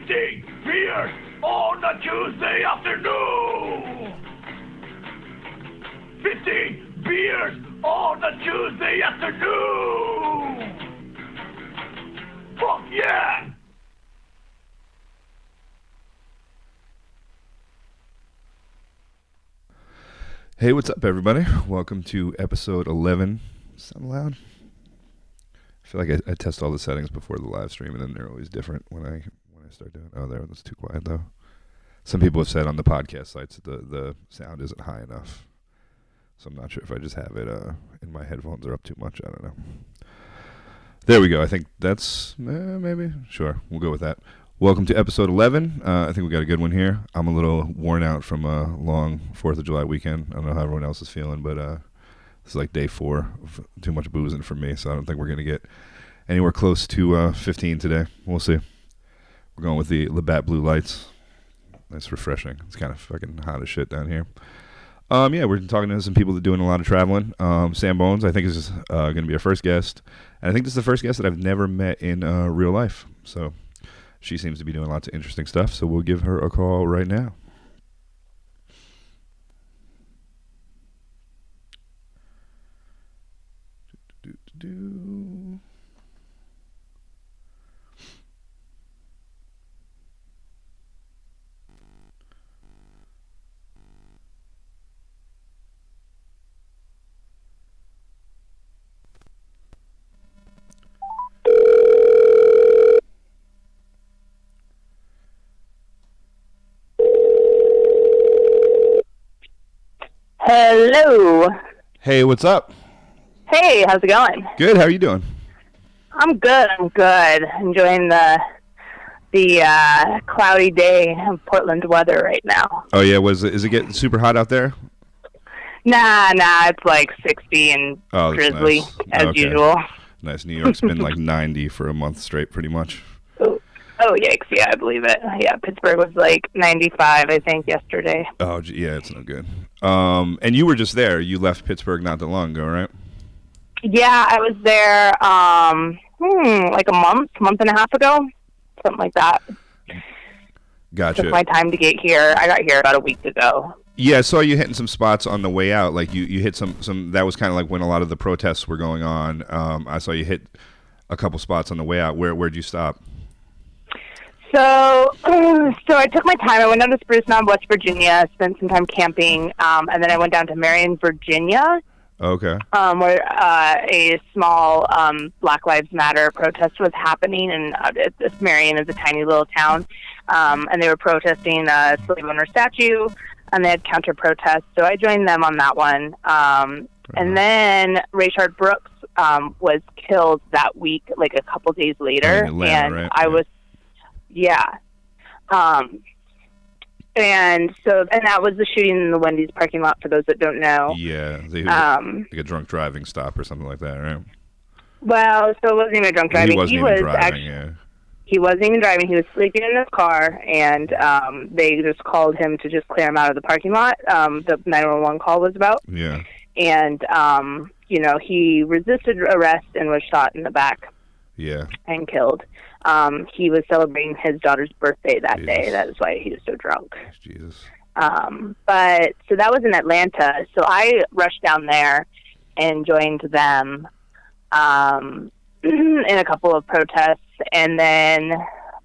15 beers on a Tuesday afternoon. 15 beers on a Tuesday afternoon. Fuck yeah! Hey, what's up, everybody? Welcome to episode 11. Sound loud? I feel like I test all the settings before the live stream, and then they're always different when I start doing. Oh, there, that's too quiet though. Some people have said on the podcast sites that the sound isn't high enough, so I'm not sure if I just have it in my headphones or up too much. I don't know. There we go. I think that's maybe sure. We'll go with that. Welcome to episode 11. I think we got a good one here. I'm a little worn out from a long 4th of July weekend. I don't know how everyone else is feeling, but this is like day 4 of too much boozing for me, so I don't think we're going to get anywhere close to 15 today. We'll see. We're going with the Labatt Blue Lights. Nice, refreshing. It's kind of fucking hot as shit down here. Yeah, we're talking to some people that are doing a lot of traveling. Samm Bones, I think, is going to be our first guest. And I think this is the first guest that I've never met in real life, so... She seems to be doing lots of interesting stuff, so we'll give her a call right now. Hello. Hey, what's up? Hey, how's it going? Good. How are you doing? I'm good. Enjoying the cloudy day of Portland weather right now. Oh yeah, is it getting super hot out there? Nah, it's like 60 and drizzly nice. as usual. Nice. New York's been like 90 for a month straight, pretty much. Oh, yikes. Yeah, I believe it. Yeah, Pittsburgh was like 95, I think, yesterday. Oh, yeah, it's no good. And you were just there. You left Pittsburgh not that long ago, right? Yeah, I was there like a month and a half ago, something like that. Gotcha. Took my time to get here. I got here about a week ago. Yeah, I saw you hitting some spots on the way out. Like you hit some. That was kind of like when a lot of the protests were going on. I saw you hit a couple spots on the way out. Where'd you stop? So I took my time. I went down to Spruce Mound, West Virginia, spent some time camping, and then I went down to Marion, Virginia. Okay. Where a small Black Lives Matter protest was happening, and Marion is a tiny little town, and they were protesting a slave owner statue, and they had counter protests. So I joined them on that one, and then Rayshard Brooks was killed that week, like a couple days later, Atlanta, and right? I was. Yeah. And that was the shooting in the Wendy's parking lot, for those that don't know. Yeah. Like a drunk driving stop or something like that, right? Well, so it wasn't even drunk driving. He wasn't even driving, yeah. He wasn't even driving. He was sleeping in his car, and they just called him to just clear him out of the parking lot. The 911 call was about. Yeah. And, he resisted arrest and was shot in the back. Yeah. And killed. He was celebrating his daughter's birthday that day. That is why he was so drunk. Jesus. But so that was in Atlanta. So I rushed down there and joined them in a couple of protests. And then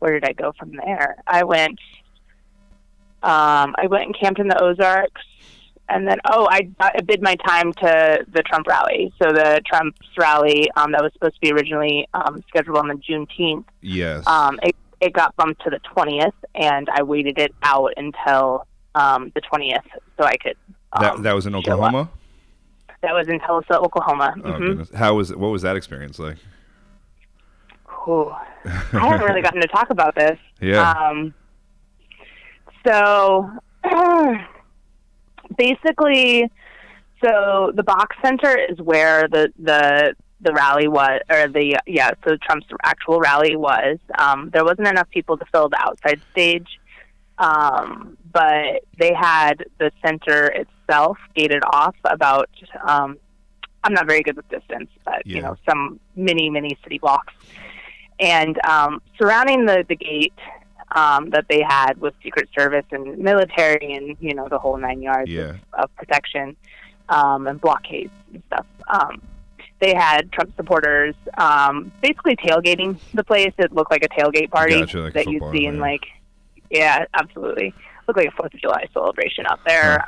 where did I go from there? I went and camped in the Ozarks. And then, I bid my time to the Trump rally. So the Trump's rally that was supposed to be originally scheduled on the Juneteenth. Yes. It got bumped to the 20th, and I waited it out until the 20th so I could. That was in Oklahoma? That was in Tulsa, Oklahoma. Oh, goodness. What was that experience like? Ooh, I haven't really gotten to talk about this. Yeah. Basically, so the Box Center is where the rally was, so Trump's actual rally was. There wasn't enough people to fill the outside stage, but they had the center itself gated off about, I'm not very good with distance, but, some mini city blocks. And surrounding the gate that they had with Secret Service and military and, the whole 9 yards of protection and blockades and stuff. They had Trump supporters basically tailgating the place. It looked like a tailgate party that you'd see in absolutely. Looked like a 4th of July celebration out there.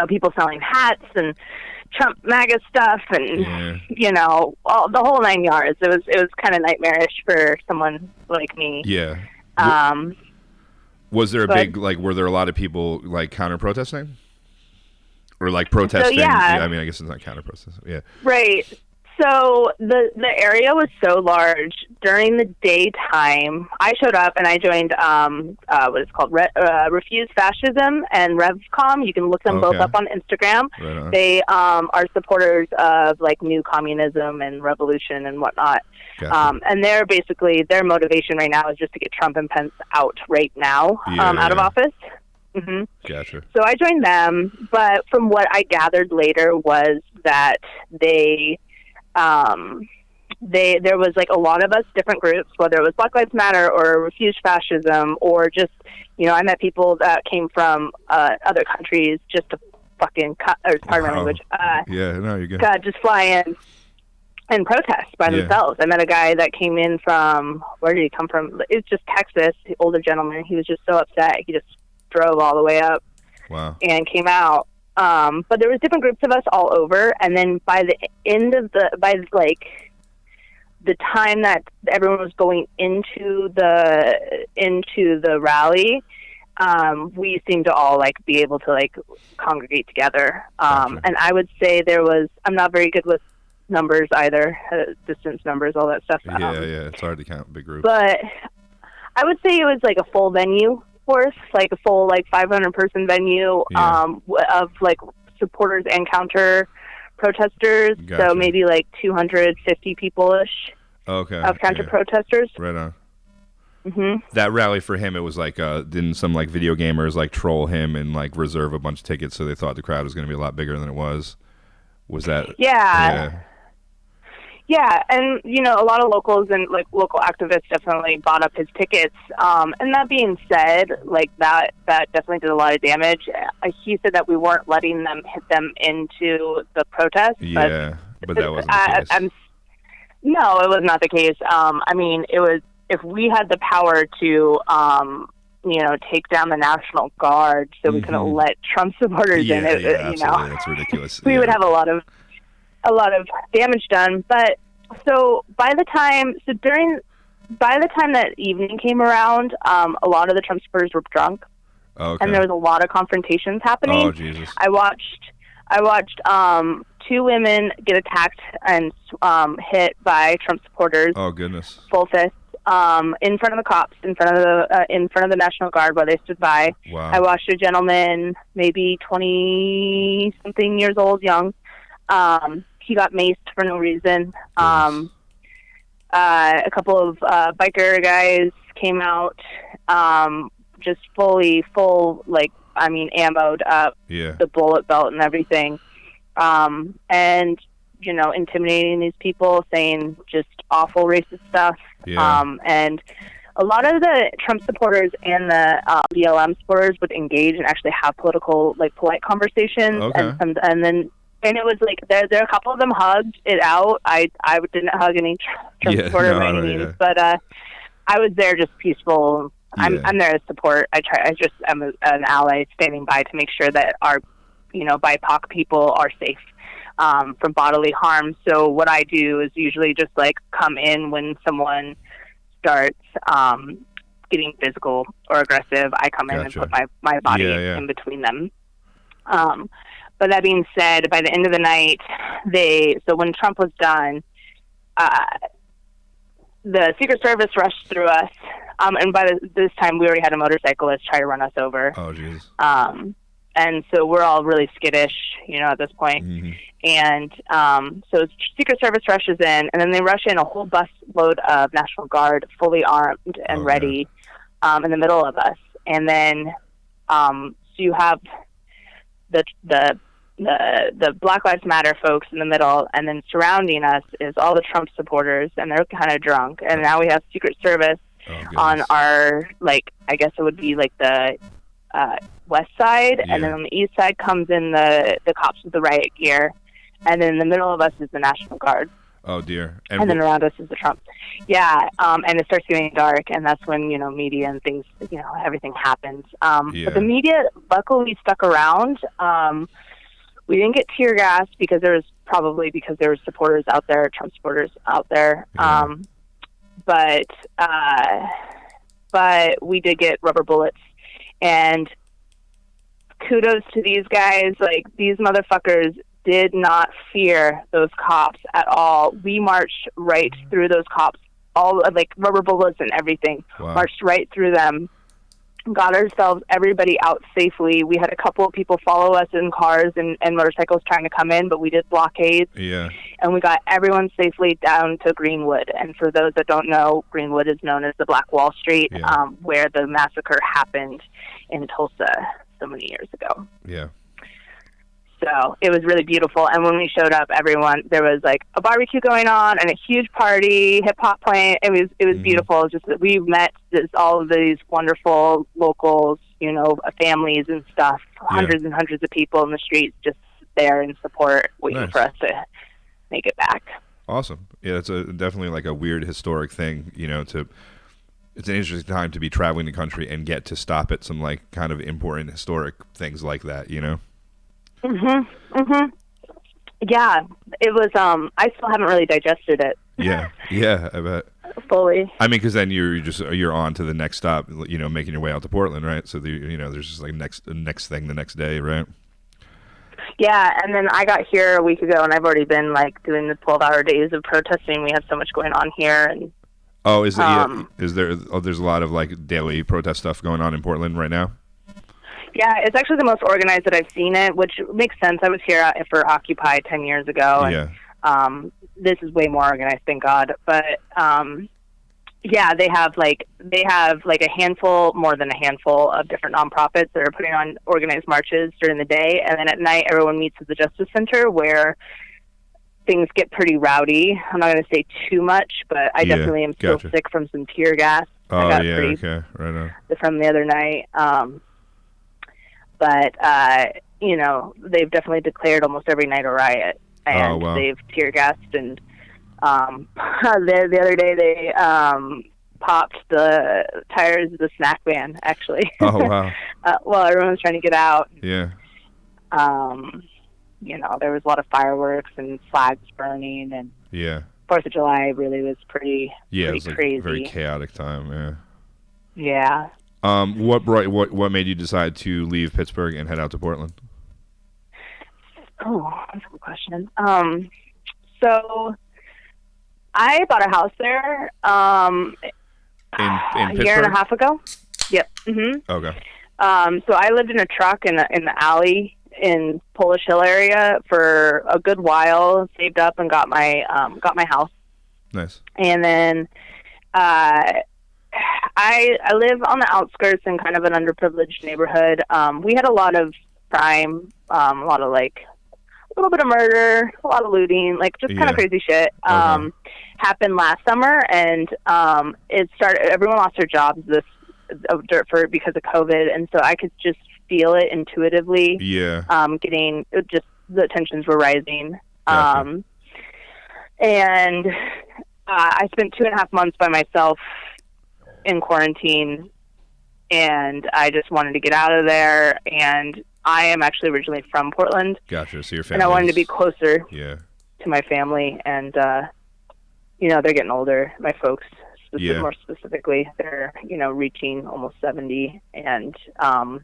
People selling hats and Trump MAGA stuff and, the whole 9 yards. It was kind of nightmarish for someone like me. Yeah. Was there were there a lot of people counter-protesting? Or protesting? So, I mean, I guess it's not counter-protesting. Yeah. Right. So the area was so large during the daytime. I showed up and I joined what is called Refuse Fascism and RevCom. You can look them both up on Instagram. Right on. They are supporters of new communism and revolution and whatnot. Gotcha. And they're basically their motivation right now is just to get Trump and Pence out right now, out of office. Mm-hmm. Gotcha. So I joined them, but from what I gathered later was that there was a lot of us, different groups, whether it was Black Lives Matter or Refuse Fascism or just, I met people that came from other countries just to fucking pardon my language. You're good. Just fly in and protest by themselves. I met a guy that came in from, where did he come from? It's just Texas, the older gentleman. He was just so upset. He just drove all the way up and came out. But there was different groups of us all over, and then by the end of the time that everyone was going into the rally, we seemed to all be able to congregate together. And I would say I'm not very good with numbers either, distance numbers, all that stuff. It's hard to count big groups. But I would say it was a full venue force, a full 500-person venue of supporters and counter protesters. Gotcha. So maybe 250 people-ish of counter protesters. Right on. Mm-hmm. That rally for him, it was didn't some video gamers troll him and reserve a bunch of tickets so they thought the crowd was going to be a lot bigger than it was? Was that? Yeah, and a lot of locals and local activists definitely bought up his tickets. And that being said, that definitely did a lot of damage. He said that we weren't letting them hit them into the protest. Yeah, but that wasn't the case. No, it was not the case. I mean, it was if we had the power to, take down the National Guard so we couldn't let Trump supporters in. That's ridiculous. We would have a lot of damage done. But so by the time that evening came around, a lot of the Trump supporters were drunk, and there was a lot of confrontations happening. Oh, Jesus! I watched 2 women get attacked and hit by Trump supporters. Oh, goodness! Full fists. In front of the cops, in front of the National Guard while they stood by. Wow. I watched a gentleman, maybe 20-something years old, young. He got maced for no reason. A couple of biker guys came out, just ammoed up, the bullet belt and everything. And intimidating these people, saying just awful racist stuff. And a lot of the Trump supporters and the BLM supporters would engage and actually have political, polite conversations. Okay. And it was there a couple of them hugged it out. I didn't hug any Trump supporter by any means, but I was there just peaceful. I'm there to support. I'm an ally standing by to make sure that our, BIPOC people are safe from bodily harm. So what I do is usually just come in when someone starts getting physical or aggressive. I come in and put my body in between them. But that being said, by the end of the night, so when Trump was done, the Secret Service rushed through us, and by this time we already had a motorcyclist try to run us over. Oh, jeez. And so we're all really skittish, at this point. Mm-hmm. And so Secret Service rushes in, and then they rush in a whole bus load of National Guard, fully armed and ready, in the middle of us. And then so you have the Black Lives Matter folks in the middle, and then surrounding us is all the Trump supporters, and they're kind of drunk. And now we have Secret Service on our, like, I guess it would be like the west side, and then on the east side comes in the cops with the riot gear, and then in the middle of us is the National Guard. Oh dear! And then around us is the Trump. Yeah, and it starts getting dark, and that's when media and things, everything happens. But the media luckily stuck around. We didn't get tear gas because there were supporters out there, Trump supporters out there. Yeah. But we did get rubber bullets, and kudos to these guys. Like, these motherfuckers did not fear those cops at all. We marched right through those cops, all like rubber bullets and everything. Wow. Marched right through them, got everybody out safely. We had a couple of people follow us in cars and motorcycles trying to come in, but we did blockades. Yeah. And we got everyone safely down to Greenwood. And for those that don't know, Greenwood is known as the Black Wall Street, where the massacre happened in Tulsa so many years ago. Yeah. So it was really beautiful. And when we showed up, there was like a barbecue going on and a huge party, hip hop playing. It was beautiful. It was just that we met all of these wonderful locals, families and stuff, hundreds and hundreds of people in the streets just there in support, waiting for us to make it back. Awesome. Yeah, it's definitely like a weird historic thing, it's an interesting time to be traveling the country and get to stop at some like kind of important historic things like that, Yeah, it was. I still haven't really digested it. Yeah, I bet. Fully. I mean, because then you're on to the next stop, making your way out to Portland, right? So there's just like next thing the next day, right? Yeah, and then I got here a week ago, and I've already been like doing the 12-hour days of protesting. We have so much going on here, and is there? There's a lot of like daily protest stuff going on in Portland right now. Yeah, it's actually the most organized that I've seen it, which makes sense. I was here for Occupy 10 years ago, and this is way more organized, thank God. But they have like a handful, more than a handful of different nonprofits that are putting on organized marches during the day, and then at night everyone meets at the Justice Center where things get pretty rowdy. I'm not going to say too much, but I definitely am still sick from some tear gas. Oh yeah, okay, right on. From the other night. But they've definitely declared almost every night a riot, and they've tear gassed. And the other day they popped the tires of the snack van. Actually, oh wow! Well, everyone was trying to get out. Yeah. There was a lot of fireworks and flags burning, and 4th of July really was pretty it was like crazy. A very chaotic time. Yeah. Yeah. What made you decide to leave Pittsburgh and head out to Portland? Oh, that's a good question. So I bought a house there in a year and a half ago. Yep. Mm-hmm. Okay. So I lived in a truck in the alley in Polish Hill area for a good while, saved up and got my house. Nice. And then I live on the outskirts in kind of an underprivileged neighborhood. We had a lot of crime, a lot of like a little bit of murder, a lot of looting, like just kind of crazy shit. Happened last summer, and it started. Everyone lost their jobs because of COVID, and so I could just feel it intuitively. Yeah. Getting just the tensions were rising. Gotcha. And I spent 2.5 months by myself in quarantine, and I just wanted to get out of there. And I am actually originally from Portland. Gotcha. So your family. And I wanted to be closer to my family. And they're getting older. My folks, more specifically, they're reaching almost 70. And I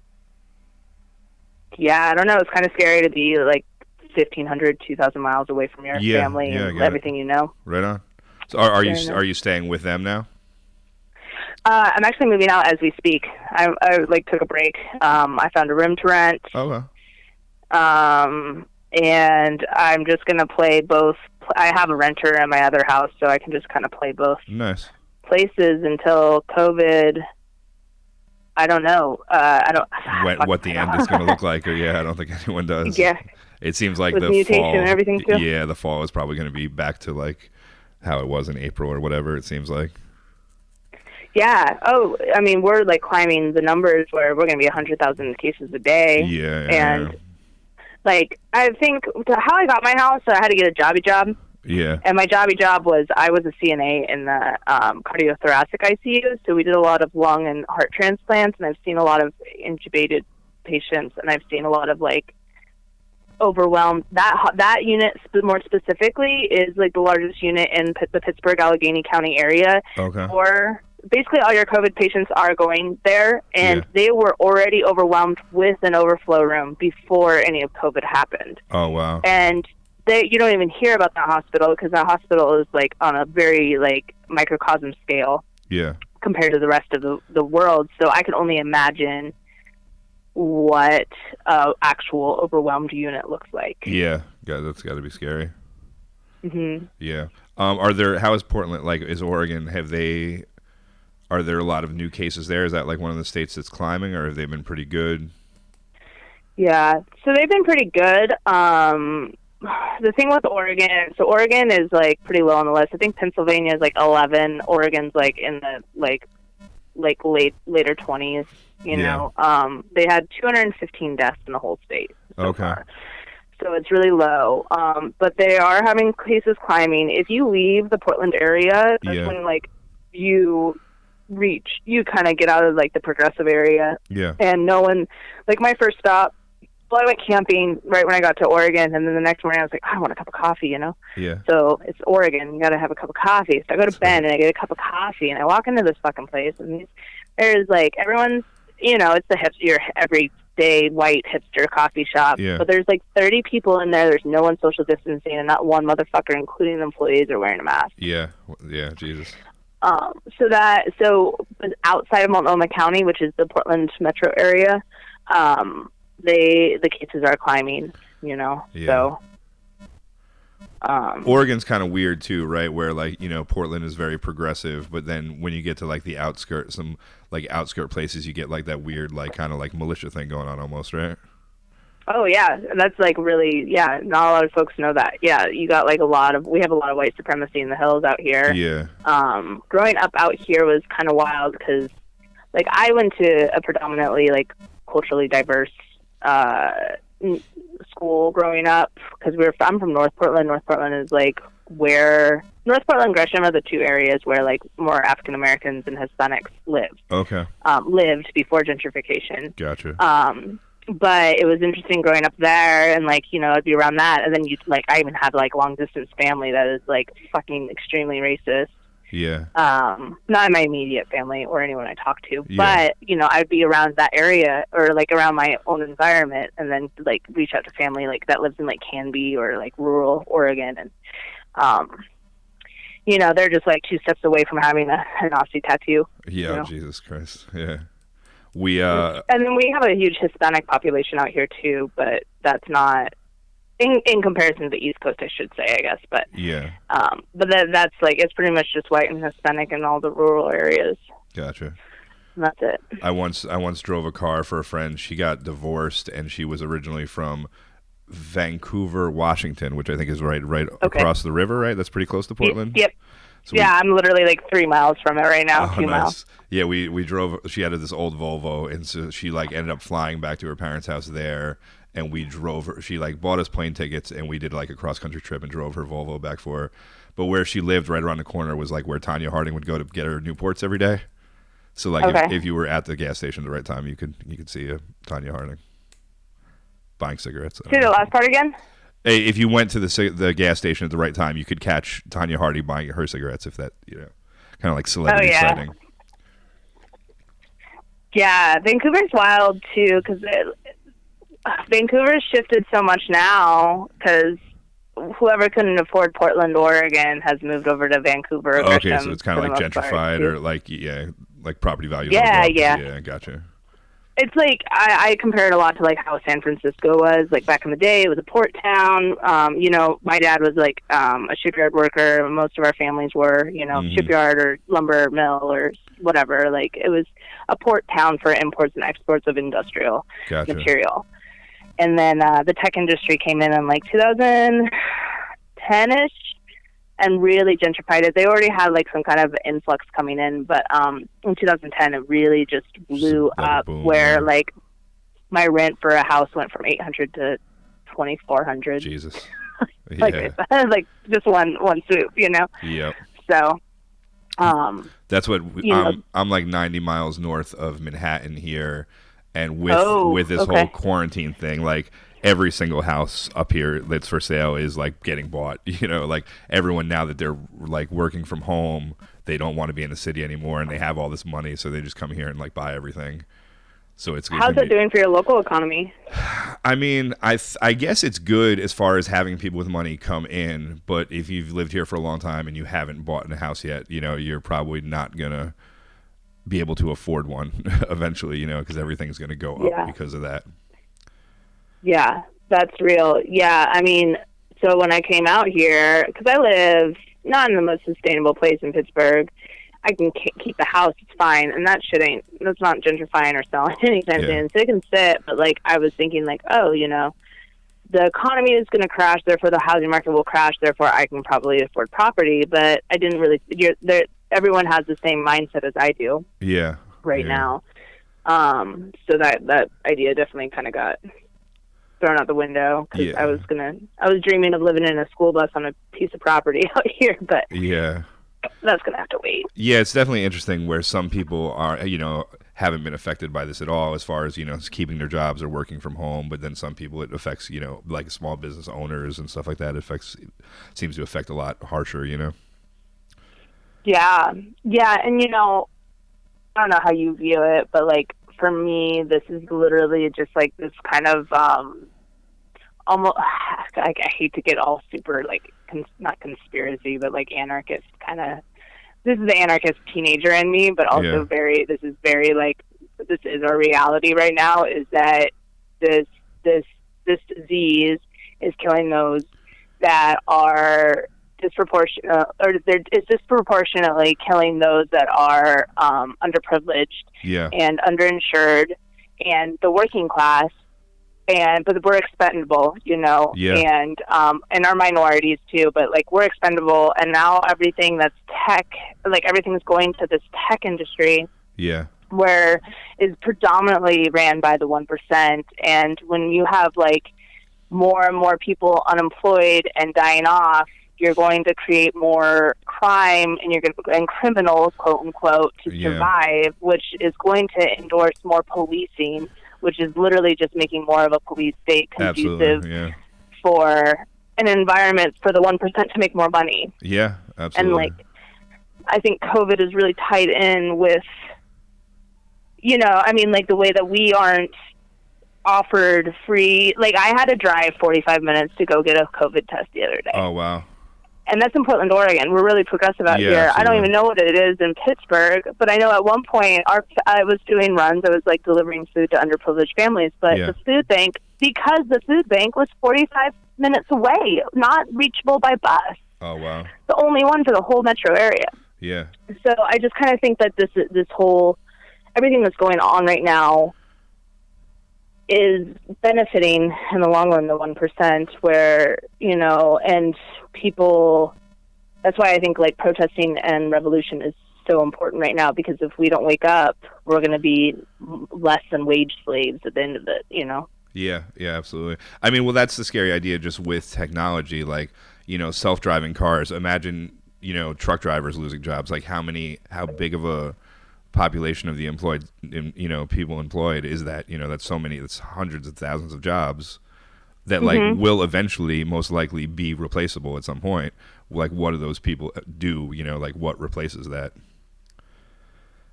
don't know. It's kind of scary to be like 1,500, 2,000 miles away from your family and everything you know. Right on. So are you staying with them now? I'm actually moving out as we speak. I took a break. I found a room to rent. Okay. And I'm just gonna play both. I have a renter in my other house, so I can just kind of play both. Nice. Places until COVID. I don't know. I don't. What the end is going to look like? Or I don't think anyone does. Yeah. It seems like with the mutation fall. And everything too. Yeah, the fall is probably going to be back to like how it was in April or whatever. It seems like. Yeah. Oh, I mean, we're like climbing the numbers where we're going to be 100,000 cases a day. Yeah. And like, I think how I got my house, I had to get a jobby job. Yeah. And my jobby job was I was a CNA in the cardiothoracic ICU. So we did a lot of lung and heart transplants, and I've seen a lot of intubated patients, and I've seen a lot of like overwhelmed. That unit more specifically is like the largest unit in the Pittsburgh Allegheny County area. Okay. Or basically all your COVID patients are going there, and they were already overwhelmed with an overflow room before any of COVID happened. Oh wow. And you don't even hear about that hospital because that hospital is like on a very like microcosm scale. Yeah. Compared to the rest of the world. So I can only imagine what actual overwhelmed unit looks like. Yeah, that's got to be scary. Mm-hmm. Yeah. How is Portland, like, is Oregon, are there a lot of new cases there? Is that like one of the states that's climbing, or have they been pretty good? Yeah, so they've been pretty good. The thing with Oregon, so Oregon is like pretty low on the list. I think Pennsylvania is like 11. Oregon's like in the later 20s. You know, they had 215 deaths in the whole state so far. So it's really low. But they are having cases climbing. If you leave the Portland area, that's when like you kind of get out of like the progressive area. Yeah. And no one, like my first stop, I went camping right when I got to Oregon, and then the next morning I was like, I want a cup of coffee, you know? Yeah. So it's Oregon, you got to have a cup of coffee. So I go to Bend, and I get a cup of coffee, and I walk into this fucking place, and there's like, everyone's, you know, it's the your everyday white hipster coffee shop. Yeah. But there's like 30 people in there, there's no one social distancing, and not one motherfucker, including the employees, are wearing a mask. Yeah. Yeah, Jesus. So outside of Multnomah County, which is the Portland metro area, the cases are climbing, you know. Yeah. So Oregon's kind of weird too, right? Where like, you know, Portland is very progressive, but then when you get to like the outskirts, some like outskirt places, you get like that weird like kind of like militia thing going on almost, right? Oh yeah, that's like really, yeah, not a lot of folks know that. Yeah, you got like we have a lot of white supremacy in the hills out here. Yeah. Growing up out here was kind of wild because like I went to a predominantly like culturally diverse school growing up because I'm from North Portland. North Portland is like where North Portland and Gresham are the two areas where like more African Americans and Hispanics lived. Okay. Lived before gentrification. Gotcha. But it was interesting growing up there, and like, you know, I'd be around that, and then I even had like long distance family that is like fucking extremely racist. Yeah. Not in my immediate family or anyone I talk to, but you know, I'd be around that area or like around my own environment, and then like reach out to family like that lives in like Canby or like rural Oregon, and you know, they're just like 2 steps away from having a Nazi tattoo. Yeah. You know? Jesus Christ. Yeah. And then we have a huge Hispanic population out here too, but that's not in comparison to the East Coast, I should say, I guess. But yeah. But that's like, it's pretty much just white and Hispanic in all the rural areas. Gotcha. And that's it. I once drove a car for a friend. She got divorced, and she was originally from Vancouver, Washington, which I think is right across the river, right? That's pretty close to Portland. Yep. So I'm literally like 3 miles from it right now. 2 miles. Yeah, we drove. She had this old Volvo, and so she like ended up flying back to her parents' house there, and we drove her. She like bought us plane tickets, and we did like a cross country trip and drove her Volvo back for her. But where she lived, right around the corner, was like where Tanya Harding would go to get her Newports every day. So like if you were at the gas station at the right time, you could see Tanya Harding buying cigarettes. Say the last part again. Hey, if you went to the gas station at the right time, you could catch Tanya Harding buying her cigarettes. If that, you know, kind of like celebrity sighting. Yeah, Vancouver's wild too because Vancouver's shifted so much now because whoever couldn't afford Portland, Oregon, has moved over to Vancouver. Okay, so it's kind of like gentrified or like like property values. Yeah, gotcha. It's like I compare it a lot to like how San Francisco was like back in the day. It was a port town. You know, my dad was like a shipyard worker. Most of our families were, you know, shipyard or lumber mill or whatever. Like it was a port town for imports and exports of industrial material. And then the tech industry came in like 2010-ish, and really gentrified it. They already had like some kind of influx coming in, but in 2010 it really just blew up, boom, where like my rent for a house went from $800 to $2,400. Jesus. Like like just one swoop, you know. Yep. So that's what I'm like 90 miles north of Manhattan here, and with this whole quarantine thing, like every single house up here that's for sale is like getting bought, you know, like everyone, now that they're like working from home, they don't want to be in the city anymore, and they have all this money, so they just come here and like buy everything. So how's that doing for your local economy? I mean, I guess it's good as far as having people with money come in, but if you've lived here for a long time and you haven't bought in a house yet, you know, you're probably not gonna be able to afford one eventually, you know, because everything's gonna go up because of that. Yeah, that's real. Yeah, I mean, so when I came out here, because I live not in the most sustainable place in Pittsburgh, I can keep the house, it's fine, and that's not gentrifying or selling anytime soon, so it can sit. But like, I was thinking like, oh, you know, the economy is going to crash, therefore the housing market will crash, therefore I can probably afford property. But I didn't really, everyone has the same mindset as I do right now. So that idea definitely kind of got thrown out the window, because I was dreaming of living in a school bus on a piece of property out here, but that's gonna have to wait. Yeah, it's definitely interesting where some people are, you know, haven't been affected by this at all, as far as, you know, keeping their jobs or working from home, but then some people it affects, you know, like small business owners and stuff like that. Seems to affect a lot harsher, you know. Yeah, and you know, I don't know how you view it, but like for me, this is literally just like this kind of almost, I hate to get all super like not conspiracy, but like anarchist kind of. This is the anarchist teenager in me, but also this is our reality right now, is that this disease is killing those that are disproportionate, or it's disproportionately killing those that are underprivileged and underinsured and the working class. But we're expendable, you know, and our minorities too. But like, we're expendable, and now everything that's tech, like everything's going to this tech industry, where is predominantly ran by the 1%. And when you have like more and more people unemployed and dying off, you're going to create more crime, and criminals, quote unquote, to survive, which is going to endorse more policing, which is literally just making more of a police state conducive for an environment for the 1% to make more money. Yeah, absolutely. And like, I think COVID is really tied in with, you know, I mean, like the way that we aren't offered free, like I had to drive 45 minutes to go get a COVID test the other day. Oh, wow. And that's in Portland, Oregon. We're really progressive out here. Absolutely. I don't even know what it is in Pittsburgh, but I know at one point I was doing runs. I was like delivering food to underprivileged families. But the food bank, because the food bank was 45 minutes away, not reachable by bus. Oh, wow. The only one for the whole metro area. Yeah. So I just kind of think that this whole, everything that's going on right now is benefiting in the long run the 1%, where, you know, and people, that's why I think like protesting and revolution is so important right now, because if we don't wake up, we're going to be less than wage slaves at the end of it, you know? Yeah, absolutely. I mean, well, that's the scary idea just with technology, like, you know, self-driving cars. Imagine, you know, truck drivers losing jobs. Like how big of a population of the employed, you know, people employed is that, you know, that's so many, it's hundreds of thousands of jobs that like will eventually most likely be replaceable at some point. Like, what do those people do? You know, like what replaces that?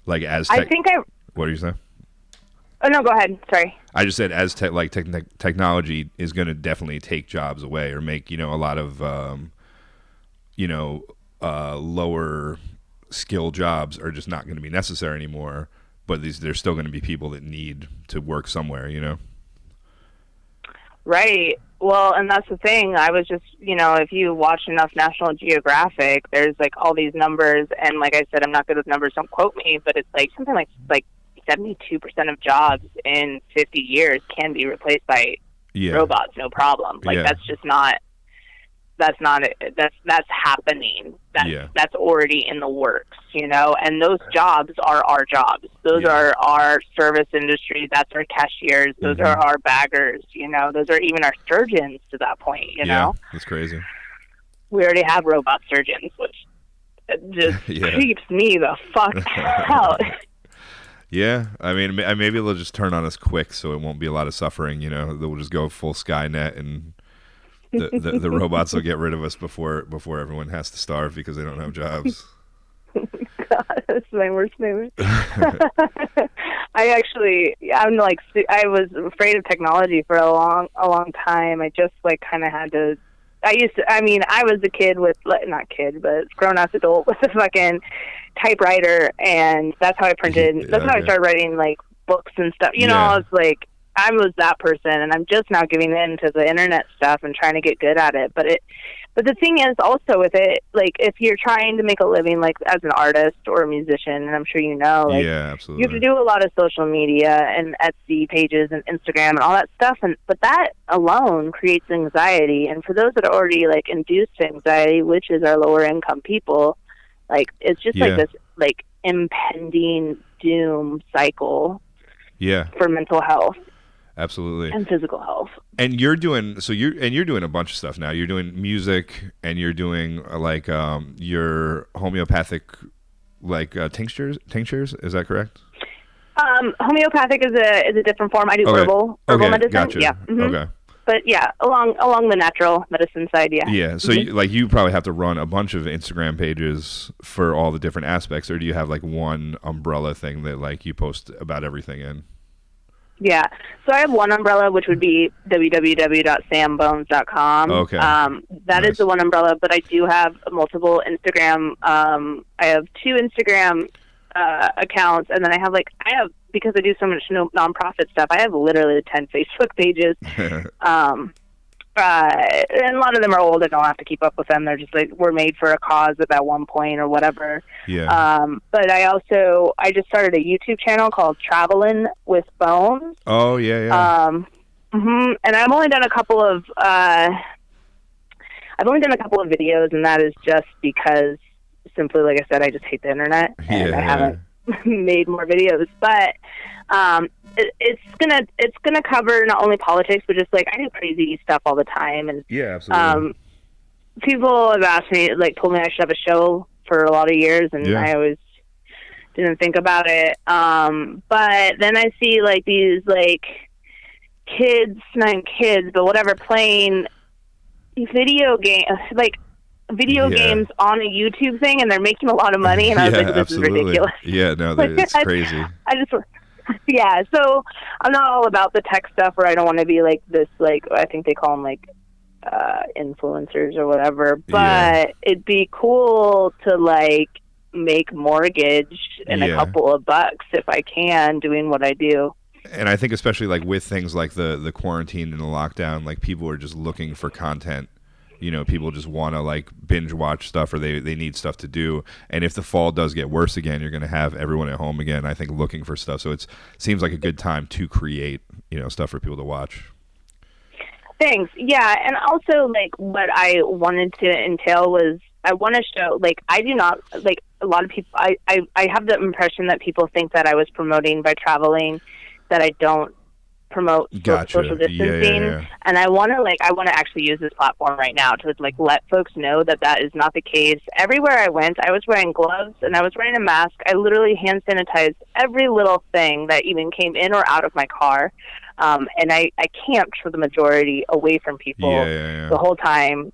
Like as what do you say? Oh no, go ahead. Sorry. I just said as technology is going to definitely take jobs away, or make, you know, a lot of lower skill jobs are just not going to be necessary anymore, but there's still going to be people that need to work somewhere, you know? Right. Well, and that's the thing. I was just, you know, if you watch enough National Geographic, there's like all these numbers, and like I said, I'm not good with numbers, don't quote me, but it's like something like 72% of jobs in 50 years can be replaced by robots, no problem. Like that's just not, that's not that's happening. That's already in the works, you know. And those jobs are our jobs. Those are our service industry. That's our cashiers. Those are our baggers, you know. Those are even our surgeons to that point, you know. That's crazy. We already have robot surgeons, which just creeps me the fuck out. Yeah, I mean, maybe they'll just turn on us quick, so it won't be a lot of suffering. You know, they'll just go full Skynet, and the robots will get rid of us before everyone has to starve because they don't have jobs. God, that's my worst nightmare. I was afraid of technology for a long time. I just like kind of had to. I was a kid with, not kid, but grown-ass adult with a fucking typewriter, and that's how I printed. That's how I started writing, like, books and stuff. You know, I was like, I was that person, and I'm just now giving in to the internet stuff and trying to get good at it. But the thing is also with it, like, if you're trying to make a living, like, as an artist or a musician, and I'm sure you know, like, absolutely. you have to do a lot of social media and Etsy pages and Instagram and all that stuff, but that alone creates anxiety. And for those that are already, like, induced to anxiety, which is our lower income people, like, it's just like this, like, impending doom cycle for mental health. Absolutely. And physical health. And you're doing a bunch of stuff now. You're doing music, and you're doing like your homeopathic, like tinctures. Is that correct? Homeopathic is a different form. I do herbal medicine. Gotcha. Yeah. Okay. But yeah, along the natural medicine side, yeah. Yeah. So you probably have to run a bunch of Instagram pages for all the different aspects, or do you have like one umbrella thing that like you post about everything in? Yeah. So I have one umbrella, which would be www.sammbones.com. Okay. That is the one umbrella, but I do have multiple Instagram. I have 2 Instagram accounts, and then I have because I do so much nonprofit stuff, I have literally 10 Facebook pages. And a lot of them are old. I don't have to keep up with them. They're just like, we're made for a cause at one point or whatever. Yeah. But I just started a YouTube channel called Travelin' with Bones. Oh, yeah. And I've only done a couple of videos, and that is just because simply, like I said, I just hate the internet and I haven't made more videos. But it's gonna cover not only politics, but just like I do crazy stuff all the time, and absolutely. People have asked me, like, told me I should have a show for a lot of years, and I always didn't think about it. But then I see like these like kids, not kids, but whatever, playing video games on a YouTube thing, and they're making a lot of money, and I was like, this is ridiculous. Yeah, no, it's crazy. So I'm not all about the tech stuff, or I don't want to be like this, like, I think they call them like influencers or whatever, but it'd be cool to like make mortgage and a couple of bucks if I can doing what I do. And I think especially like with things like the quarantine and the lockdown, like people are just looking for content. You know, people just want to like binge watch stuff, or they need stuff to do. And if the fall does get worse again, you're going to have everyone at home again, I think, looking for stuff. So it seems like a good time to create, stuff for people to watch. Thanks. Yeah. And also, like, what I wanted to entail was I want to show, like, I do not, like, a lot of people, I have the impression that people think that I was promoting by traveling, that I don't promote social distancing. And I want to actually use this platform right now to like let folks know that is not the case. Everywhere I went, I was wearing gloves and I was wearing a mask. I literally hand sanitized every little thing that even came in or out of my car. And I camped for the majority away from people the whole time,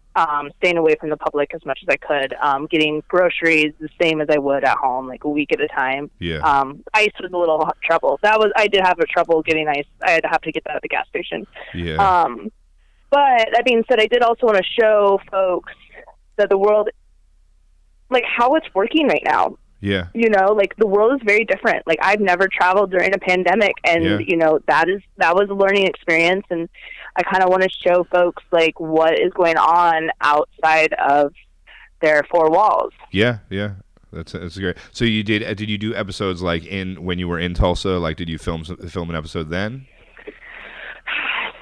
staying away from the public as much as I could, getting groceries the same as I would at home, like a week at a time. Ice was a little trouble. I did have trouble getting ice. I had to have to get that at the gas station. But that being said, I did also want to show folks that the world, like, how it's working right now. Yeah. Like, the world is very different. Like, I've never traveled during a pandemic, and, that was a learning experience, and I kind of want to show folks, like, what is going on outside of their 4 walls. Yeah. That's great. So did you do episodes, like, when you were in Tulsa? Like, did you film an episode then?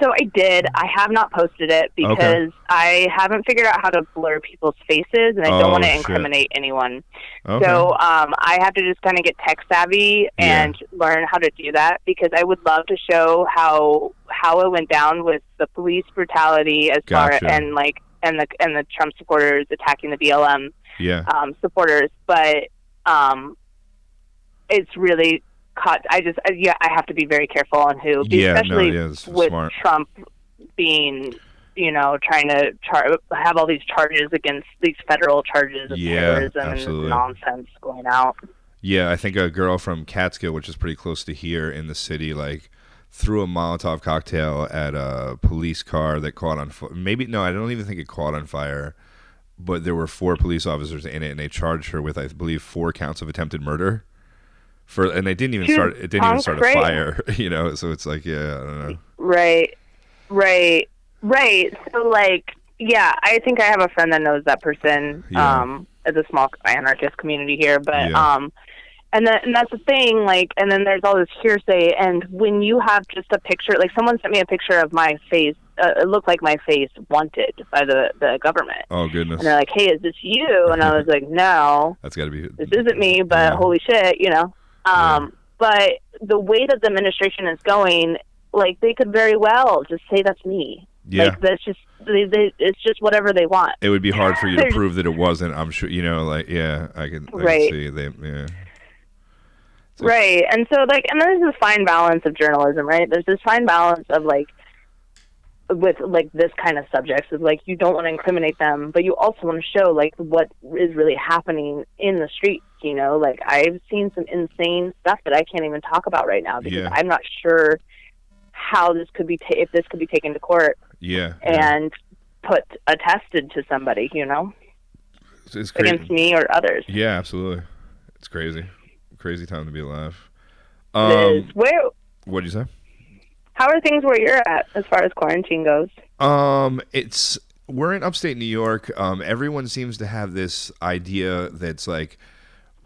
So I did. I have not posted it because I haven't figured out how to blur people's faces, and I don't want to incriminate anyone. Okay. So I have to just kind of get tech savvy and learn how to do that, because I would love to show how it went down with the police brutality as far and the Trump supporters attacking the BLM supporters, but it's really caught. I have to be very careful on who, especially with smart. Trump being, trying to have all these charges against these federal charges of terrorism and nonsense going out. Yeah, I think a girl from Catskill, which is pretty close to here in the city, threw a Molotov cocktail at a police car that caught on fire. I don't even think it caught on fire, but there were 4 police officers in it, and they charged her with, I believe, 4 counts of attempted murder. And they didn't even start. It didn't even start a fire, So it's I don't know. Right. So I think I have a friend that knows that person. It's a small anarchist community here, but and that's the thing. And then there's all this hearsay, and when you have just a picture, someone sent me a picture of my face. It looked like my face wanted by the government. Oh goodness! And they're like, "Hey, is this you?" And I was like, "No, that's got to be. This isn't me." But holy shit, But the way that the administration is going, they could very well just say that's me. Yeah. That's just it's just whatever they want. It would be hard for you to prove that it wasn't. I'm sure. I can see they. Yeah. Right, and so and there's this fine balance of journalism, right? There's this fine balance of with this kind of subjects of you don't want to incriminate them, but you also want to show what is really happening in the streets. I've seen some insane stuff that I can't even talk about right now because I'm not sure how this could be if this could be taken to court. And put attested to somebody. It's against me or others. Yeah, absolutely. It's crazy time to be alive. It is. What'd you say? How are things where you're at as far as quarantine goes? We're in upstate New York. Everyone seems to have this idea that's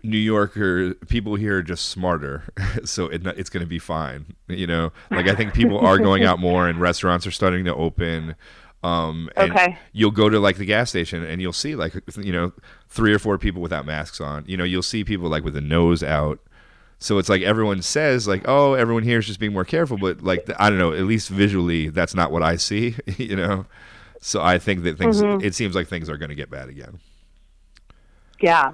New Yorker people here are just smarter, so it's going to be fine. I think people are going out more, and restaurants are starting to open. And you'll go to the gas station, and you'll see 3 or 4 people without masks on. You'll see people with the nose out. So it's everyone says oh, everyone here is just being more careful, but I don't know, at least visually that's not what I see. So I think that things it seems like things are going to get bad again. Yeah,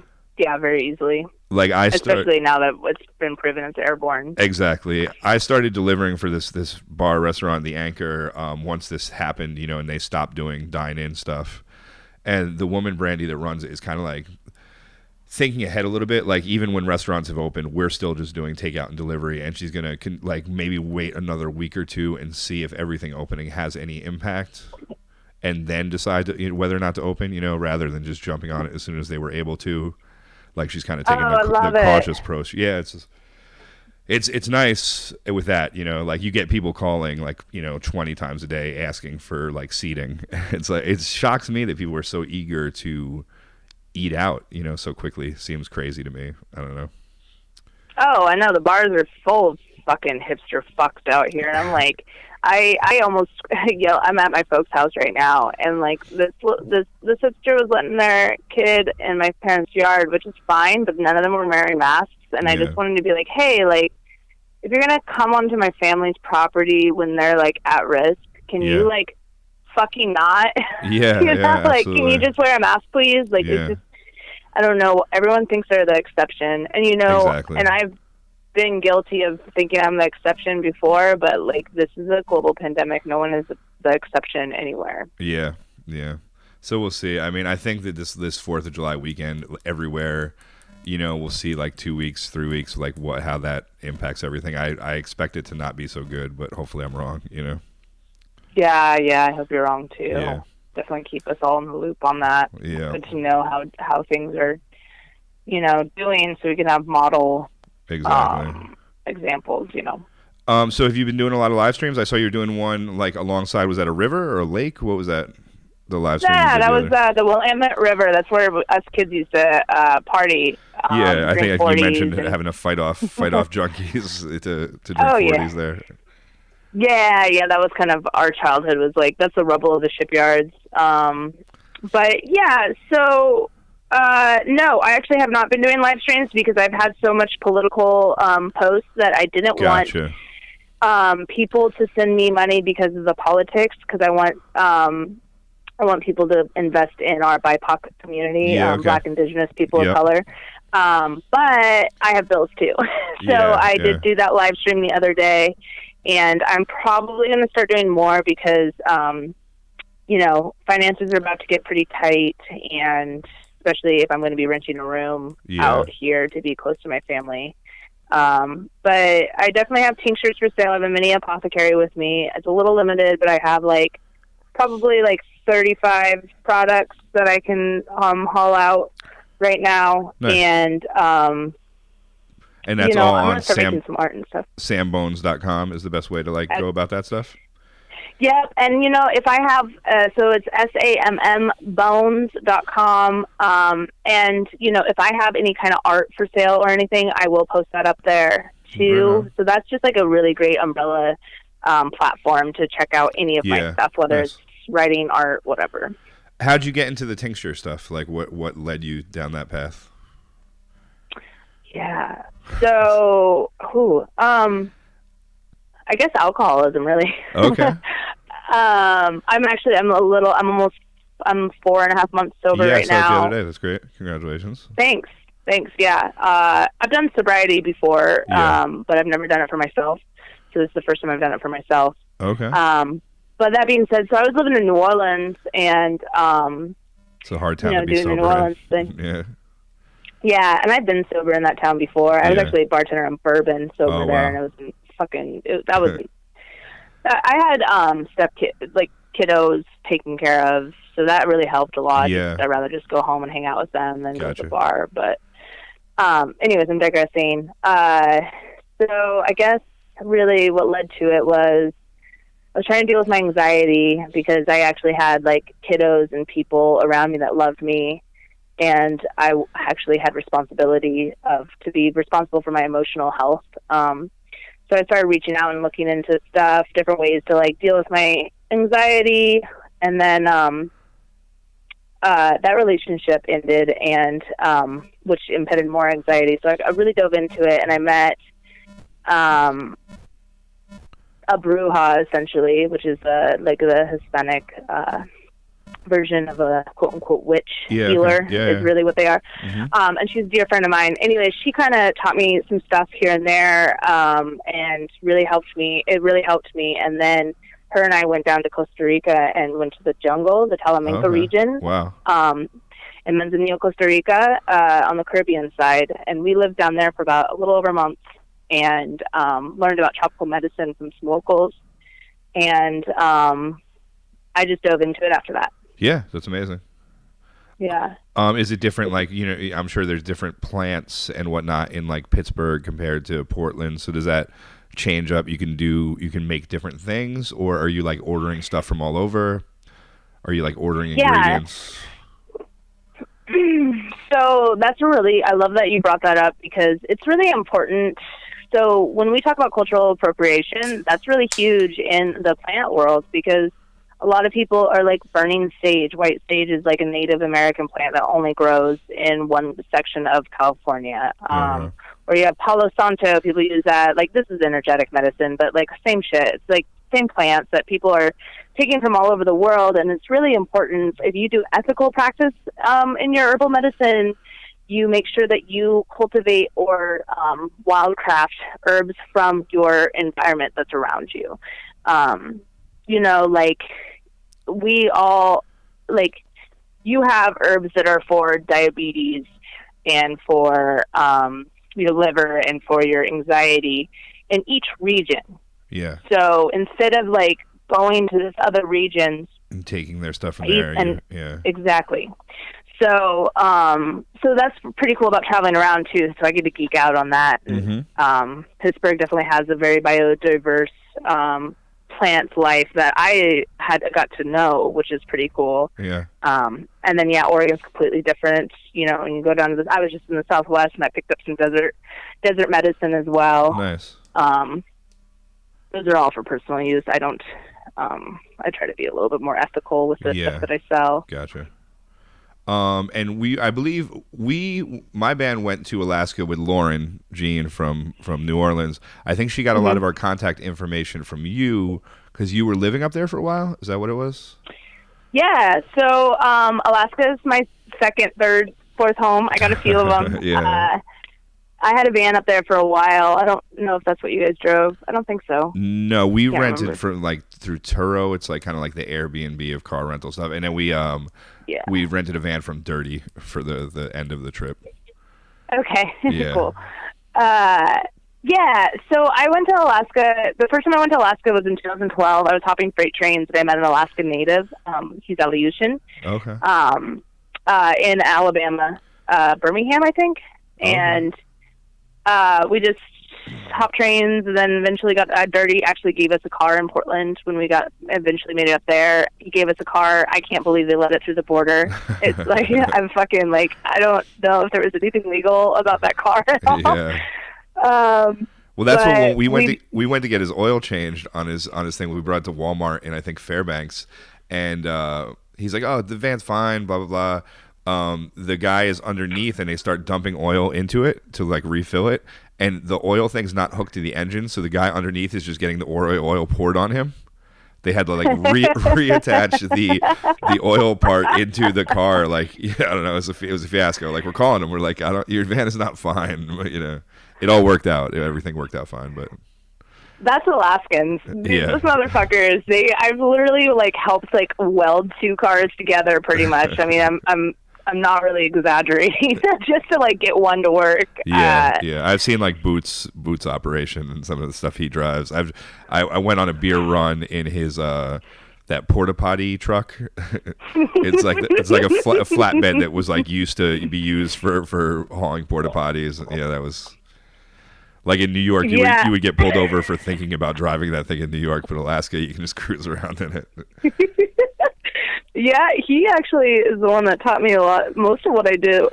very easily. Especially now that it's been proven it's airborne. Exactly. I started delivering for this bar restaurant, The Anchor, once this happened, and they stopped doing dine-in stuff. And the woman, Brandy, that runs it is kind of thinking ahead a little bit. Even when restaurants have opened, we're still just doing takeout and delivery, and she's going to maybe wait another week or 2 and see if everything opening has any impact, and then decide whether or not to open, rather than just jumping on it as soon as they were able to. She's kind of taking the cautious approach. Yeah, it's nice with that, you get people calling 20 times a day asking for seating. It shocks me that people are so eager to eat out, so quickly. Seems crazy to me. I don't know. Oh, I know, the bars are full of fucking hipster fucks out here, and I'm I almost yell. I'm at my folks' house right now, and this sister was letting their kid in my parents' yard, which is fine, but none of them were wearing masks, and I just wanted to be hey, if you're gonna come onto my family's property when they're at risk, can you fucking not? Yeah, can you just wear a mask, please? It's just, I don't know. Everyone thinks they're the exception, and exactly. And I've been guilty of thinking I'm the exception before, but this is a global pandemic. No one is the exception anywhere. Yeah. So we'll see. I mean, I think that this 4th of July weekend everywhere, we'll see 2 weeks, 3 weeks, how that impacts everything. I expect it to not be so good, but hopefully I'm wrong. Yeah. I hope you're wrong too. Yeah. Definitely keep us all in the loop on that. Yeah. Good to know how things are, doing, so we can have model. Exactly. Examples, So have you been doing a lot of live streams? I saw you were doing one alongside. Was that a river or a lake? What was that? The live stream? Yeah, that was the Willamette River. That's where us kids used to party. I think you mentioned having a fight off junkies to drink 40s there. Yeah, that was kind of our childhood. Was like that's the rubble of the shipyards. But yeah, so no, I actually have not been doing live streams because I've had so much political posts that I didn't Gotcha. want people to send me money because of the politics. Because I want people to invest in our BIPOC community, Yeah, okay. Black, Indigenous, people Yep. of color. But I have bills too, so Yeah, I yeah. did do that live stream the other day. And I'm probably going to start doing more because, finances are about to get pretty tight, and especially if I'm going to be renting a room out here to be close to my family. But I definitely have tinctures for sale. I have a mini apothecary with me. It's a little limited, but I have probably 35 products that I can haul out right now. Nice. And that's all I'm on gonna start making some art and stuff. SammBones.com is the best way to go about that stuff. Yep, and if I have, so it's sammbones.com, and if I have any kind of art for sale or anything, I will post that up there too. So that's just a really great umbrella platform to check out any of my stuff, whether it's writing, art, whatever. How'd you get into the tincture stuff? What led you down that path? Yeah. So, I guess alcoholism, really. Okay. I'm 4.5 months sober right now. Yeah, I saw it the other day. That's great. Congratulations. Thanks. Yeah. I've done sobriety before, but I've never done it for myself. So this is the first time I've done it for myself. Okay. But that being said, so I was living in New Orleans, and it's a hard town to be doing sober the New Orleans thing. Yeah. Yeah, and I've been sober in that town before. I was actually a bartender on Bourbon sober there, and it was I had kiddos taken care of, so that really helped a lot. Yeah. I'd rather just go home and hang out with them than go to the bar. But anyways, I'm digressing. So I guess really what led to it was I was trying to deal with my anxiety because I actually had kiddos and people around me that loved me. And I actually had responsibility to be responsible for my emotional health. So I started reaching out and looking into stuff, different ways to deal with my anxiety. And then that relationship ended, and which impeded more anxiety. So I really dove into it, and I met a bruja, essentially, which is the Hispanic version of a quote-unquote witch healer is really what they are. Mm-hmm. And she's a dear friend of mine. Anyway, she kind of taught me some stuff here and there, and really helped me. It really helped me. And then her and I went down to Costa Rica and went to the jungle, the Talamanca region. Wow. In Manzanillo, Costa Rica, on the Caribbean side. And we lived down there for about a little over a month, and learned about tropical medicine from some locals. And I just dove into it after that. Yeah, that's amazing. Yeah. Is it different? I'm sure there's different plants and whatnot in Pittsburgh compared to Portland. So does that change up? You can make different things, or are you ordering stuff from all over? Are you ordering ingredients? So I love that you brought that up because it's really important. So when we talk about cultural appropriation, that's really huge in the plant world because a lot of people are burning sage. White sage is a Native American plant that only grows in one section of California. Or you have Palo Santo, people use that. This is energetic medicine, but same shit. It's same plants that people are taking from all over the world. And it's really important if you do ethical practice in your herbal medicine, you make sure that you cultivate or wildcraft herbs from your environment that's around you. We all you have herbs that are for diabetes and for your liver and for your anxiety in each region. Yeah. So instead of going to this other regions and taking their stuff from there, yeah. Exactly. So so that's pretty cool about traveling around too. So I get to geek out on that. Mm-hmm. Pittsburgh definitely has a very biodiverse plant life that I got to know, which is pretty cool. Yeah. And then Oregon's completely different. When you go down to I was just in the Southwest and I picked up some desert medicine as well. Nice. those are all for personal use. I don't. I try to be a little bit more ethical with the stuff that I sell. Gotcha. And I believe my band went to Alaska with Lauren Jean from New Orleans. I think she got a lot of our contact information from you because you were living up there for a while. Is that what it was? Yeah. So Alaska is my second, third, fourth home. I got a few of them. Yeah. I had a van up there for a while. I don't know if that's what you guys drove. I don't think so. No, we rented from through Turo. It's like kind of like the Airbnb of car rental stuff. And then we rented a van from Dirty for the end of the trip. Okay. Yeah. Cool. Yeah. So I went to Alaska. The first time I went to Alaska was in 2012. I was hopping freight trains and I met an Alaska native. He's Aleutian. Okay. In Alabama, Birmingham, I think. Okay. And we just hopped trains, and then eventually got Dirty actually gave us a car in Portland when we eventually made it up there. He gave us a car. I can't believe they let it through the border. It's like I'm fucking like I don't know if there was anything legal about that car at all. Yeah. Well, that's what we went to get his oil changed on his thing. We brought it to Walmart in I think Fairbanks, and he's like, "Oh, the van's fine." Blah blah blah. The guy is underneath, and they start dumping oil into it to like refill it, and the oil thing's not hooked to the engine, so the guy underneath is just getting the oil poured on him. They had to like reattach the oil part into the car. Like, yeah, I don't know, it was a fiasco. Like, we're calling him, we're like, your van is not fine, but it all worked out. Everything worked out fine, but. That's Alaskans. Yeah. Those motherfuckers. I've literally like helped like weld two cars together pretty much. I mean, I'm not really exaggerating just to like get one to work. Yeah. I've seen like Boots operation and some of the stuff he drives. I went on a beer run in his that porta potty truck. it's like a flatbed that was like used to be used for hauling porta potties. Yeah, that was. Like in New York, you would get pulled over for thinking about driving that thing in New York, but Alaska, you can just cruise around in it. Yeah, he actually is the one that taught me a lot. Most of what I do,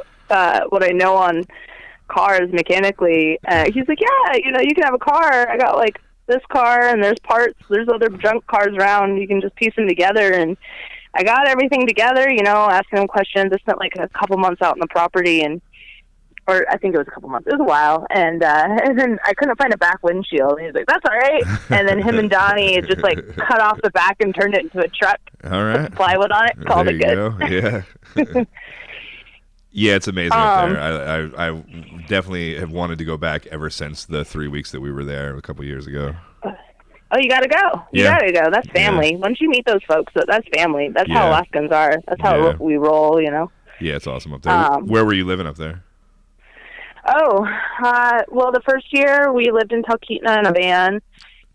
what I know on cars mechanically. He's like, yeah, you can have a car. I got like this car, and there's parts. There's other junk cars around. You can just piece them together, and I got everything together. Asking him questions. I spent like a couple months out on the property, or I think it was a couple months. It was a while. And then I couldn't find a back windshield. And he was like, that's all right. And then him and Donnie just like cut off the back and turned it into a truck. All right. Put plywood on it. Called it good. Go. Yeah. Yeah, it's amazing up there. I definitely have wanted to go back ever since the 3 weeks that we were there a couple years ago. Oh, you got to go. You got to go. That's family. Yeah. Once you meet those folks, that's family. That's how Alaskans are. That's how we roll, Yeah, it's awesome up there. Where were you living up there? Well, the first year we lived in Talkeetna in a van,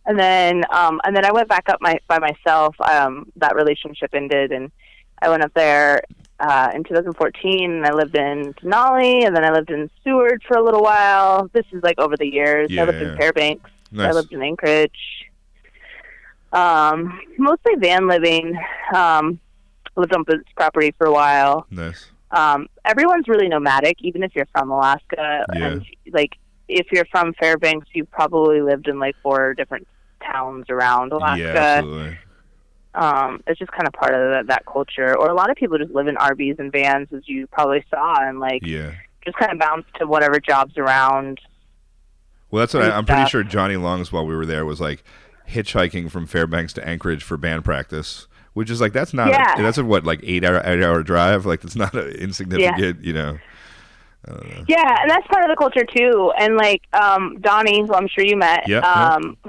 and then I went back up by myself. That relationship ended, and I went up there in 2014. And I lived in Denali, and then I lived in Seward for a little while. This is like over the years. I lived in Fairbanks. Nice. I lived in Anchorage. Mostly van living. Lived on Boots property for a while. Nice. Everyone's really nomadic, even if you're from Alaska. Yeah. And like, if you're from Fairbanks, you've probably lived in like 4 different towns around Alaska. Yeah, absolutely. It's just kind of part of that culture. Or a lot of people just live in RVs and vans, as you probably saw, and like just kind of bounce to whatever jobs around. Well, that's what I'm pretty sure Johnny Longs, while we were there, was like hitchhiking from Fairbanks to Anchorage for band practice. Which is like that's not that's a what like 8-hour drive, like that's not an insignificant Yeah, and that's part of the culture too. And like Donnie, who I'm sure you met,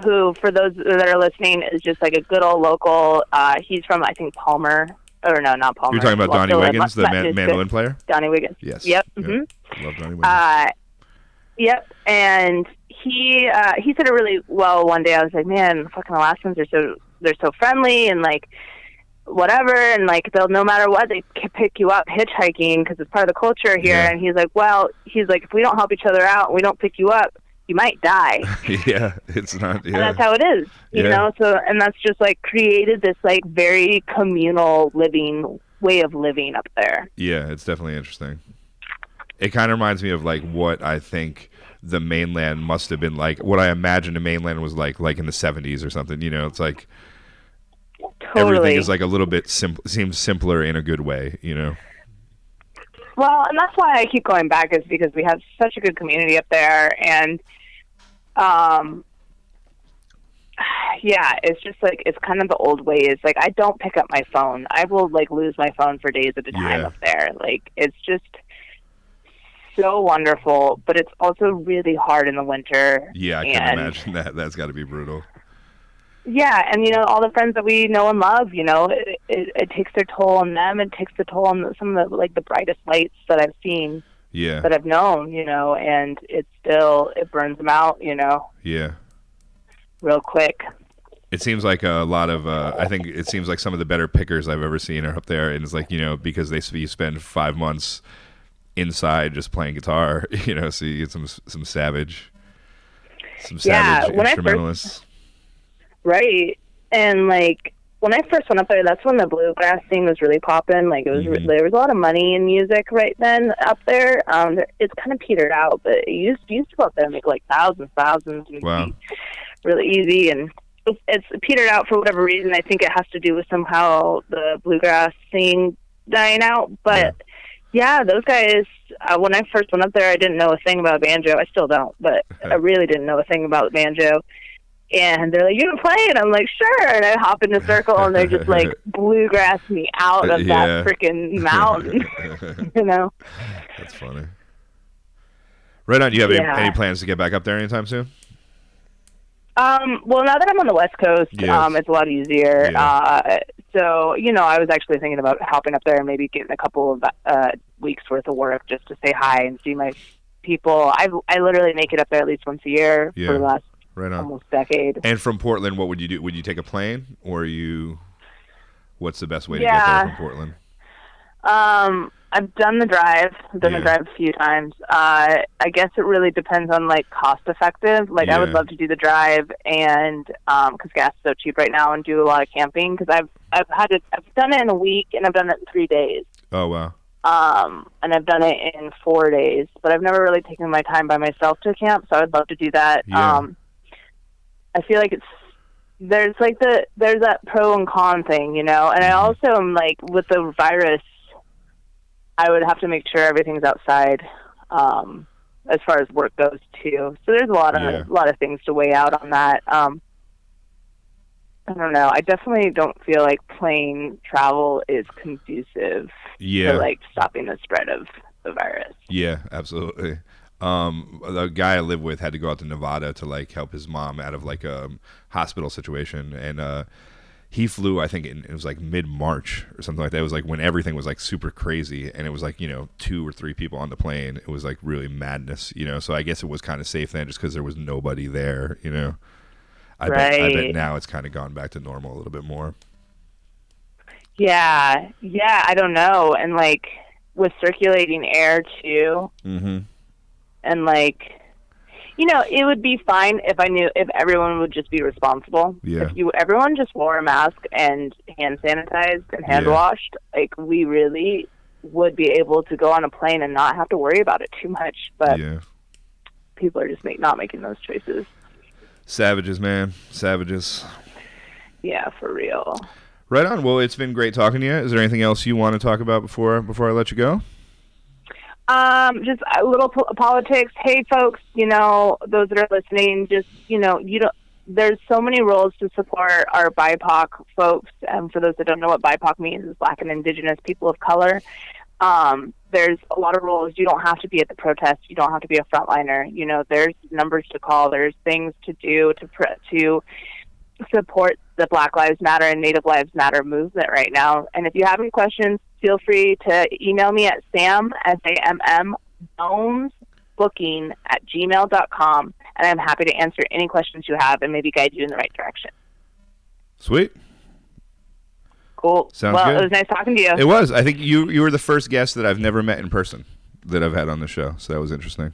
who for those that are listening is just like a good old local. He's from I think Palmer, or no, not Palmer. You're talking about Donnie Wiggins, the mandolin player. Donnie Wiggins. Yes. Yep. Yep. Mm-hmm. Love Donnie Wiggins. Yep. And he said it really well one day. I was like, man, fucking Alaskans are they're so friendly and like. Whatever, and like they'll no matter what they can pick you up hitchhiking because it's part of the culture here. And he's like, if we don't help each other out and we don't pick you up, you might die. Yeah, it's not. Yeah, and that's how it is, you know. So, and that's just like created this like very communal way of living up there. Yeah, it's definitely interesting. It kind of reminds me of like what I think the mainland must have been like what I imagine the mainland was like in the 70s or something. You know, it's like Totally. everything is like a little bit seems simpler in a good way, you know. Well, and that's why I keep going back, is because we have such a good community up there, and yeah, it's just like, it's kind of the old ways. Like, I don't pick up my phone. I will like lose my phone for days at a time up there. Like, it's just so wonderful, but it's also really hard in the winter. Yeah, I can imagine that. That's got to be brutal. Yeah, and, you know, all the friends that we know and love, you know, it takes their toll on them. It takes the toll on some of the, like, the brightest lights that I've seen, that I've known, you know, and it burns them out, you know. Yeah. Real quick. It seems like a lot of, I think it seems like some of the better pickers I've ever seen are up there, and it's like, you know, because you spend 5 months inside just playing guitar, you know, so you get some savage instrumentalists. Right. And like when I first went up there, that's when the bluegrass scene was really popping. Like, it was there was a lot of money in music right then up there. It's kind of petered out, but it used to go up there and make like thousands and wow. Really easy, and it's petered out for whatever reason. I think it has to do with somehow the bluegrass scene dying out, but yeah, those guys, when I first went up there, I didn't know a thing about banjo. I still don't, but I really didn't know a thing about banjo. And they're like, "You can play it?" I'm like, "Sure." And I hop in a circle, and they just like bluegrass me out of that freaking mountain. You know? That's funny. Right on. Do you have any plans to get back up there anytime soon? Well, now that I'm on the West Coast, it's a lot easier. So, you know, I was actually thinking about hopping up there and maybe getting a couple of weeks worth of work just to say hi and see my people. I literally make it up there at least once a year for the last almost decade. And from Portland, what would you do? Would you take a plane, or what's the best way to get there from Portland? I've done the drive. I've done the drive a few times. I guess it really depends on like cost effective. Like, I would love to do the drive, and because gas is so cheap right now, and do a lot of camping, because I've done it in a week, and I've done it in 3 days. Oh wow. And I've done it in 4 days, but I've never really taken my time by myself to camp, so I would love to do that. I feel like there's that pro and con thing, you know, and I also am like, with the virus, I would have to make sure everything's outside, as far as work goes too. So there's a lot of things to weigh out on that. I don't know. I definitely don't feel like plane travel is conducive to like stopping the spread of the virus. Yeah, absolutely. The guy I live with had to go out to Nevada to like help his mom out of like a hospital situation, and he flew, I think it was like mid-March or something like that. It was like when everything was like super crazy, and it was like, you know, 2 or 3 people on the plane. It was like really madness, you know. So I guess it was kind of safe then, just because there was nobody there, you know. I bet now it's kind of gone back to normal a little bit more. Yeah, I don't know. And like with circulating air too, and like, you know, it would be fine if everyone would just be responsible. Yeah. If everyone just wore a mask and hand sanitized and hand washed, like, we really would be able to go on a plane and not have to worry about it too much. But people are just not making those choices. Savages, man. Savages. Yeah, for real. Right on. Well, it's been great talking to you. Is there anything else you want to talk about before I let you go? Just a little politics. Hey, folks, you know, those that are listening, just, you know, there's so many roles to support our BIPOC folks. And for those that don't know what BIPOC means, is Black and Indigenous people of color. There's a lot of roles. You don't have to be at the protest. You don't have to be a frontliner. You know, there's numbers to call. There's things to do to support the Black Lives Matter and Native Lives Matter movement right now. And if you have any questions, feel free to email me at Samm, S-A-M-M, Bones booking at gmail.com, and I'm happy to answer any questions you have and maybe guide you in the right direction. Sweet. Cool. Sounds good. It was nice talking to you. It was. I think you were the first guest that I've never met in person that I've had on the show, so that was interesting.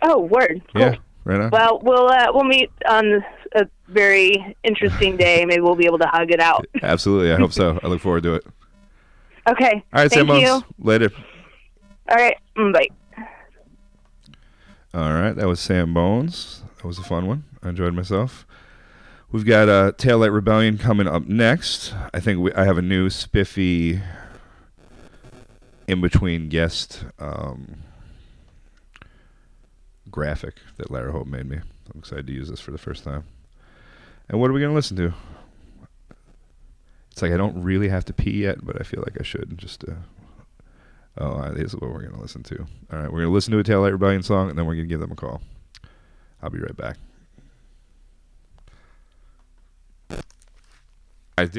Oh, word. Cool. Yeah, right on. Well, we'll meet on a very interesting day. Maybe we'll be able to hug it out. Absolutely. I hope so. I look forward to it. Okay. All right, Thank Samm you. Bones. Later. All right. Bye. All right, that was Samm Bones. That was a fun one. I enjoyed myself. We've got Taillight Rebellion coming up next. I think I have a new spiffy in-between guest graphic that Lara Hope made me. I'm excited to use this for the first time. And what are we going to listen to? It's like I don't really have to pee yet, but I feel like I should just... this is what we're going to listen to. All right, we're going to listen to a Taillight Rebellion song, and then we're going to give them a call. I'll be right back. I did.